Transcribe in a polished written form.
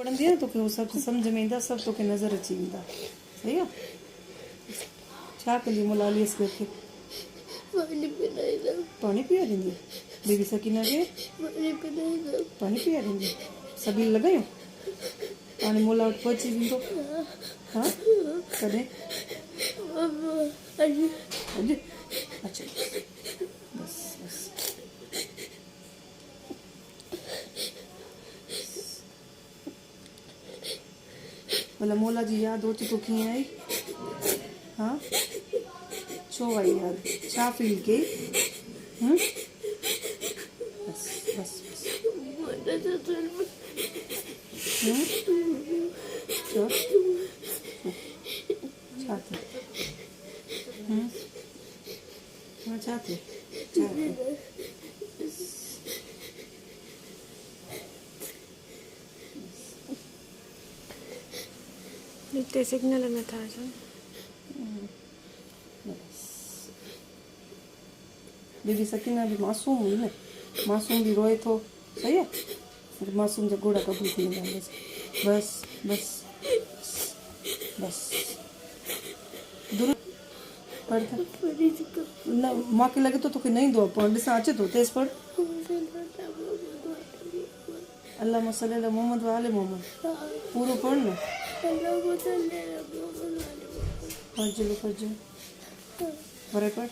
पढ़ंदी है तो के वो सब समझ में ईंदा, सब तो के नज़र अची वेंदा। सही आहे। छा कंदी मुलाली इस करके पानी पिलाईंदा, पानी पीआरींदी बेबी सकीना खे पानी पिलाईंदा। पानी पीआरींदी। सभी लॻायूं हाणे मुला वटि पहुची वेंदो। हाँ कॾहिं मम्मा अॼु अॼु अच्छा बस बस भला मोला जी याद अची तो कीअं आई? हाँ छो आई याद? छा फील कई? बस बस बस मुंहिंजे दिलि में छो छा थियो? हाँ छा थियो? छा थियो? हिते सिग्नल नथा अचनि। दीदी सकीना भी मासूम हुई न, मासूम भी रोए थो। सही आहे। मासूम जा घोड़ा कबूल थी वेंदा आहिनि। बस बस बस दूर पढ़ त न मूंखे लॻे थो तोखे न ईंदो आहे पढ़णु। ॾिसां अचे थो तेज़ पढ़। अल्लाह मसल अला मोहम्मद वाले मोहम्मद पूरो पढ़ न। पढ़ लो पढ़ बरे पढ़।